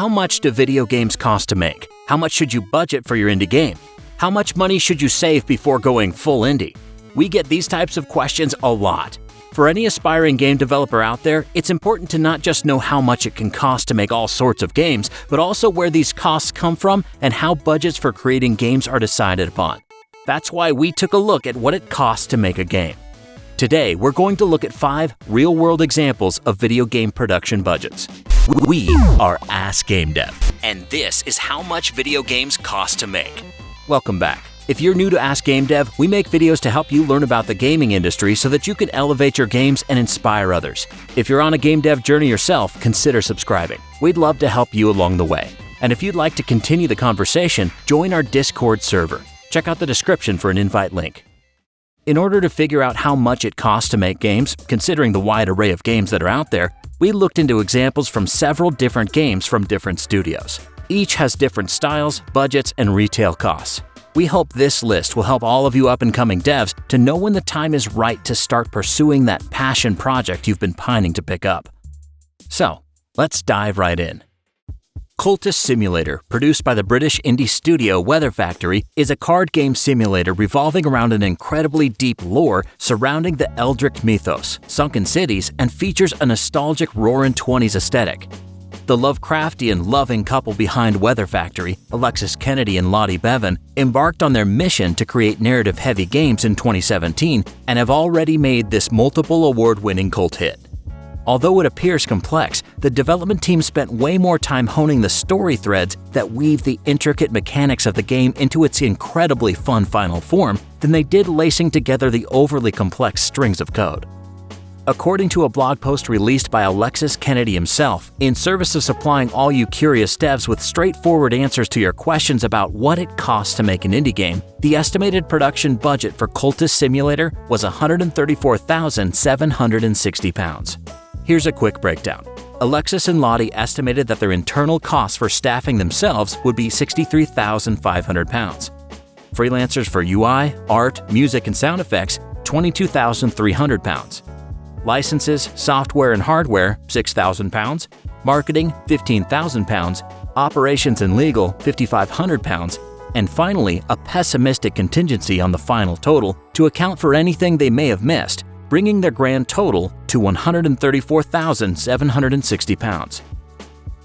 How much do video games cost to make? How much should you budget for your indie game? How much money should you save before going full indie? We get these types of questions a lot. For any aspiring game developer out there, it's important to not just know how much it can cost to make all sorts of games, but also where these costs come from and how budgets for creating games are decided upon. That's why we took a look at what it costs to make a game. Today, we're going to look at 5 real-world examples of video game production budgets. We are Ask Gamedev, and this is how much video games cost to make. Welcome back. If you're new to Ask Gamedev, we make videos to help you learn about the gaming industry so that you can elevate your games and inspire others. If you're on a game dev journey yourself, consider subscribing. We'd love to help you along the way. And if you'd like to continue the conversation, join our Discord server. Check out the description for an invite link. In order to figure out how much it costs to make games, considering the wide array of games that are out there, we looked into examples from several different games from different studios. Each has different styles, budgets, and retail costs. We hope this list will help all of you up-and-coming devs to know when the time is right to start pursuing that passion project you've been pining to pick up. So, let's dive right in. Cultist Simulator, produced by the British indie studio Weather Factory, is a card game simulator revolving around an incredibly deep lore surrounding the Eldritch mythos, sunken cities, and features a nostalgic roaring 20s aesthetic. The Lovecraftian loving couple behind Weather Factory, Alexis Kennedy and Lottie Bevan, embarked on their mission to create narrative-heavy games in 2017 and have already made this multiple award-winning cult hit. Although it appears complex, the development team spent way more time honing the story threads that weave the intricate mechanics of the game into its incredibly fun final form than they did lacing together the overly complex strings of code. According to a blog post released by Alexis Kennedy himself, in service of supplying all you curious devs with straightforward answers to your questions about what it costs to make an indie game, the estimated production budget for Cultist Simulator was £134,760. Here's a quick breakdown. Alexis and Lottie estimated that their internal costs for staffing themselves would be £63,500. Freelancers for UI, art, music, and sound effects, £22,300. Licenses, software, and hardware, £6,000. Marketing, £15,000. Operations and legal, £5,500. And finally, a pessimistic contingency on the final total to account for anything they may have missed, bringing their grand total to £134,760.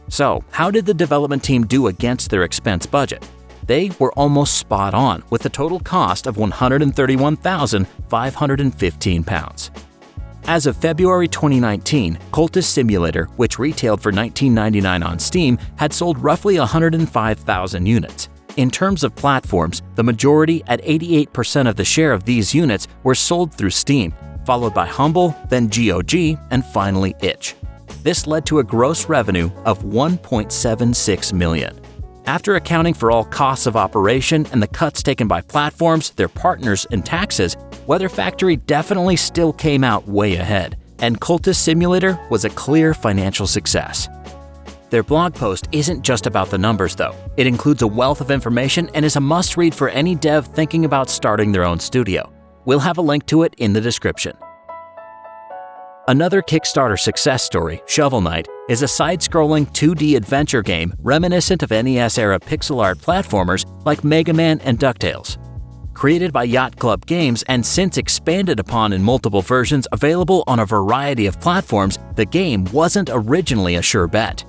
So, how did the development team do against their expense budget? They were almost spot on, with a total cost of £131,515. As of February 2019, Cultist Simulator, which retailed for $19.99 on Steam, had sold roughly 105,000 units. In terms of platforms, the majority, at 88% of the share of these units, were sold through Steam, followed by Humble, then GOG, and finally itch. This led to a gross revenue of $1.76 million. After accounting for all costs of operation and the cuts taken by platforms, their partners, and taxes, Weather Factory definitely still came out way ahead, and Cultist Simulator was a clear financial success. Their blog post isn't just about the numbers, though. It includes a wealth of information and is a must-read for any dev thinking about starting their own studio. We'll have a link to it in the description. Another Kickstarter success story, Shovel Knight, is a side-scrolling 2D adventure game reminiscent of NES-era pixel art platformers like Mega Man and DuckTales. Created by Yacht Club Games and since expanded upon in multiple versions available on a variety of platforms, the game wasn't originally a sure bet.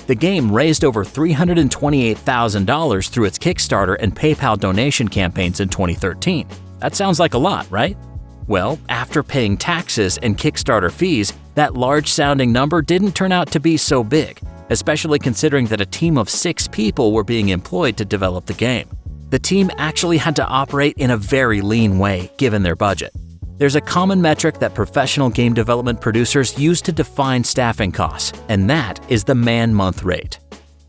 The game raised over $328,000 through its Kickstarter and PayPal donation campaigns in 2013. That sounds like a lot, right? Well, after paying taxes and Kickstarter fees, that large-sounding number didn't turn out to be so big, especially considering that a team of 6 people were being employed to develop the game. The team actually had to operate in a very lean way, given their budget. There's a common metric that professional game development producers use to define staffing costs, and that is the man-month rate.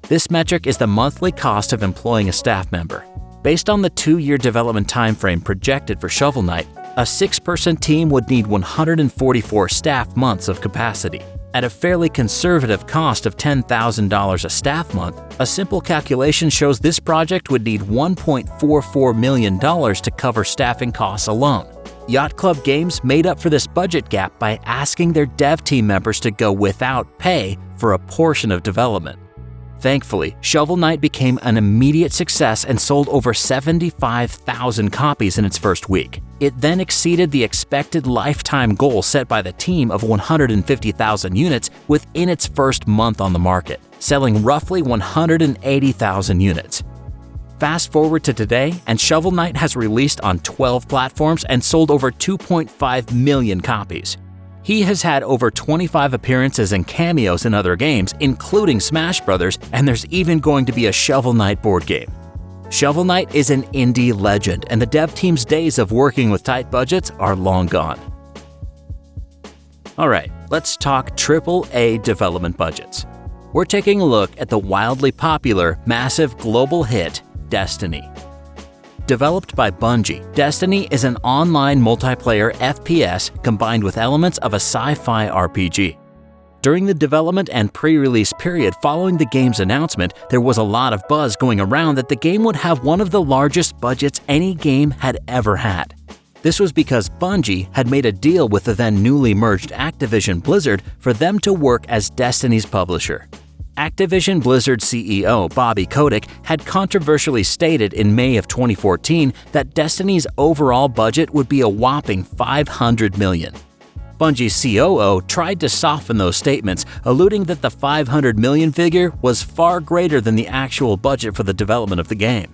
This metric is the monthly cost of employing a staff member. Based on the 2-year development timeframe projected for Shovel Knight, a 6-person team would need 144 staff months of capacity. At a fairly conservative cost of $10,000 a staff month, a simple calculation shows this project would need $1.44 million to cover staffing costs alone. Yacht Club Games made up for this budget gap by asking their dev team members to go without pay for a portion of development. Thankfully, Shovel Knight became an immediate success and sold over 75,000 copies in its first week. It then exceeded the expected lifetime goal set by the team of 150,000 units within its first month on the market, selling roughly 180,000 units. Fast forward to today, and Shovel Knight has released on 12 platforms and sold over 2.5 million copies. He has had over 25 appearances and cameos in other games, including Smash Bros., and there's even going to be a Shovel Knight board game. Shovel Knight is an indie legend, and the dev team's days of working with tight budgets are long gone. Alright, let's talk AAA development budgets. We're taking a look at the wildly popular, massive global hit, Destiny. Developed by Bungie, Destiny is an online multiplayer FPS combined with elements of a sci-fi RPG. During the development and pre-release period following the game's announcement, there was a lot of buzz going around that the game would have one of the largest budgets any game had ever had. This was because Bungie had made a deal with the then newly merged Activision Blizzard for them to work as Destiny's publisher. Activision Blizzard CEO Bobby Kotick had controversially stated in May of 2014 that Destiny's overall budget would be a whopping $500 million. Bungie's COO tried to soften those statements, alluding that the $500 million figure was far greater than the actual budget for the development of the game.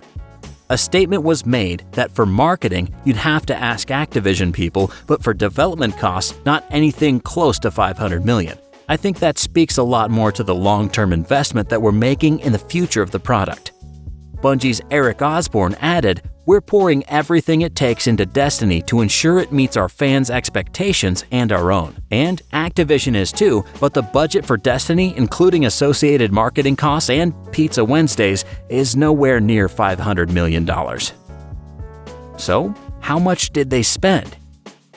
A statement was made that for marketing, you'd have to ask Activision people, but for development costs, not anything close to $500 million. I think that speaks a lot more to the long-term investment that we're making in the future of the product. Bungie's Eric Osborne added, "We're pouring everything it takes into Destiny to ensure it meets our fans' expectations and our own. And Activision is too, but the budget for Destiny, including associated marketing costs and Pizza Wednesdays, is nowhere near $500 million. So, how much did they spend?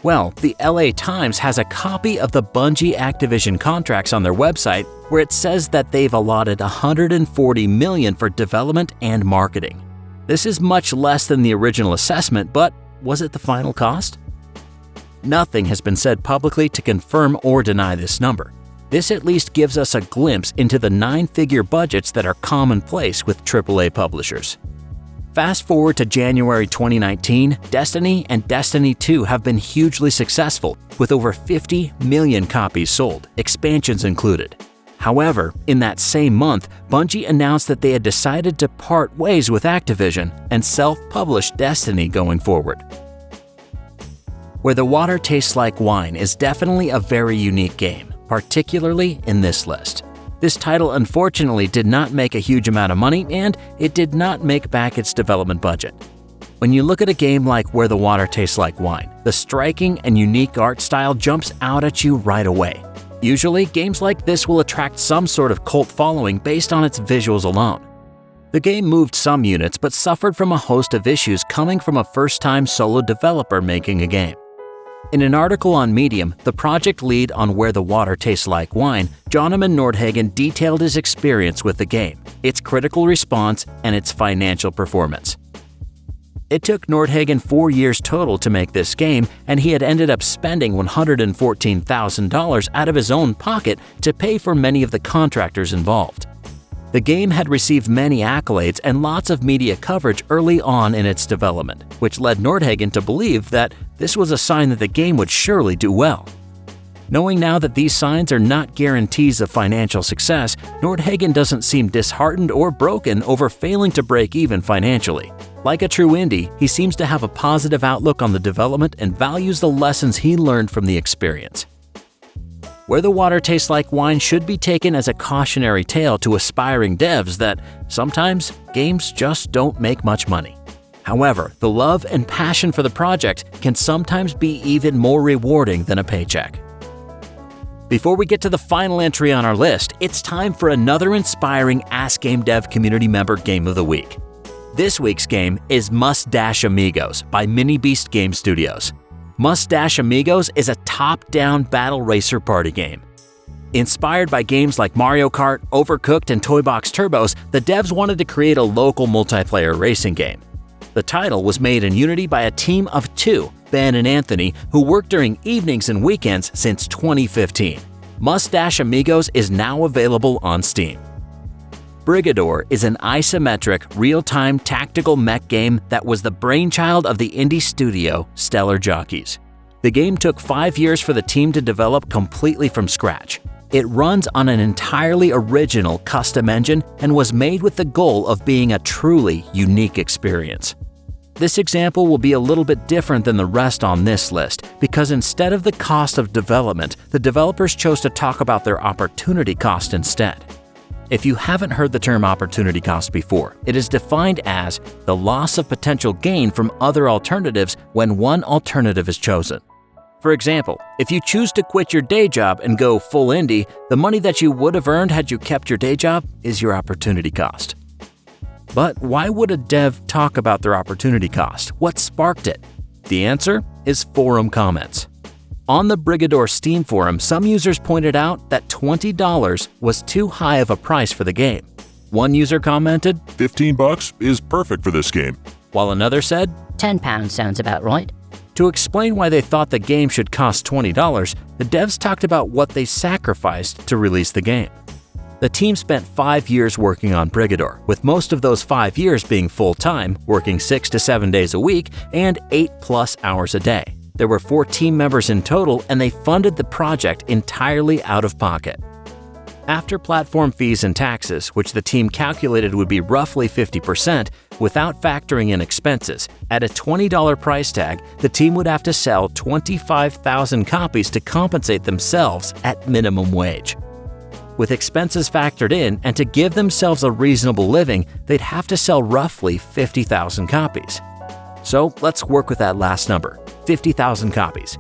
Well, the LA Times has a copy of the Bungie Activision contracts on their website where it says that they've allotted $140 million for development and marketing. This is much less than the original assessment, but was it the final cost? Nothing has been said publicly to confirm or deny this number. This at least gives us a glimpse into the 9-figure budgets that are commonplace with AAA publishers. Fast forward to January 2019, Destiny and Destiny 2 have been hugely successful, with over 50 million copies sold, expansions included. However, in that same month, Bungie announced that they had decided to part ways with Activision and self-publish Destiny going forward. Where the Water Tastes Like Wine is definitely a very unique game, particularly in this list. This title unfortunately did not make a huge amount of money, and it did not make back its development budget. When you look at a game like Where the Water Tastes Like Wine, the striking and unique art style jumps out at you right away. Usually, games like this will attract some sort of cult following based on its visuals alone. The game moved some units but suffered from a host of issues coming from a first-time solo developer making a game. In an article on Medium, the project lead on Where the Water Tastes Like Wine, Johnnemann NordhagenI detailed his experience with the game, its critical response, and its financial performance. It took Nordhagen 4 years total to make this game, and he had ended up spending $114,000 out of his own pocket to pay for many of the contractors involved. The game had received many accolades and lots of media coverage early on in its development, which led Nordhagen to believe that this was a sign that the game would surely do well. Knowing now that these signs are not guarantees of financial success, Nordhagen doesn't seem disheartened or broken over failing to break even financially. Like a true indie, he seems to have a positive outlook on the development and values the lessons he learned from the experience. Where the Water Tastes Like Wine should be taken as a cautionary tale to aspiring devs that sometimes games just don't make much money. However, the love and passion for the project can sometimes be even more rewarding than a paycheck. Before we get to the final entry on our list, it's time for another inspiring Ask Gamedev community member game of the week. This week's game is Mustache Amigos by Mini Beast Game Studios. Mustache Amigos is a top-down battle racer party game. Inspired by games like Mario Kart, Overcooked, and Toy Box Turbos, the devs wanted to create a local multiplayer racing game. The title was made in Unity by a team of 2, Ben and Anthony, who worked during evenings and weekends since 2015. Mustache Amigos is now available on Steam. Brigadore is an isometric, real-time tactical mech game that was the brainchild of the indie studio Stellar Jockeys. The game took 5 years for the team to develop completely from scratch. It runs on an entirely original custom engine and was made with the goal of being a truly unique experience. This example will be a little bit different than the rest on this list because instead of the cost of development, the developers chose to talk about their opportunity cost instead. If you haven't heard the term opportunity cost before, it is defined as the loss of potential gain from other alternatives when one alternative is chosen. For example, if you choose to quit your day job and go full indie, the money that you would have earned had you kept your day job is your opportunity cost. But why would a dev talk about their opportunity cost? What sparked it? The answer is forum comments. On the Brigadore Steam forum, some users pointed out that $20 was too high of a price for the game. One user commented, $15 is perfect for this game, while another said, £10 sounds about right. To explain why they thought the game should cost $20, the devs talked about what they sacrificed to release the game. The team spent 5 years working on Brigadore, with most of those 5 years being full-time, working 6 to 7 days a week and 8+ hours a day. There were 4 team members in total, and they funded the project entirely out of pocket. After platform fees and taxes, which the team calculated would be roughly 50%, without factoring in expenses, at a $20 price tag, the team would have to sell 25,000 copies to compensate themselves at minimum wage. With expenses factored in and to give themselves a reasonable living, they'd have to sell roughly 50,000 copies. So let's work with that last number, 50,000 copies.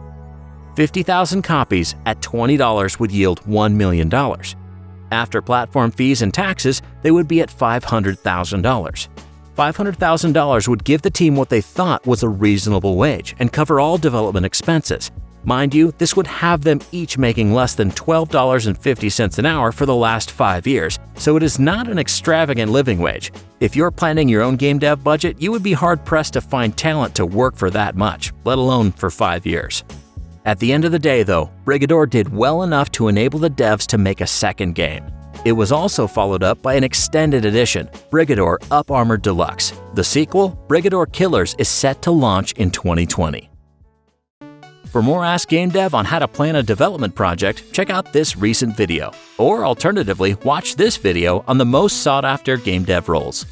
50,000 copies at $20 would yield $1 million. After platform fees and taxes, they would be at $500,000. $500,000 would give the team what they thought was a reasonable wage and cover all development expenses. Mind you, this would have them each making less than $12.50 an hour for the last 5 years, so it is not an extravagant living wage. If you're planning your own game dev budget, you would be hard-pressed to find talent to work for that much, let alone for 5 years. At the end of the day, though, Brigadore did well enough to enable the devs to make a second game. It was also followed up by an extended edition, Brigadore Up Armored Deluxe. The sequel, Brigadore Killers, is set to launch in 2020. For more Ask Gamedev on how to plan a development project, check out this recent video. Or alternatively, watch this video on the most sought-after game dev roles.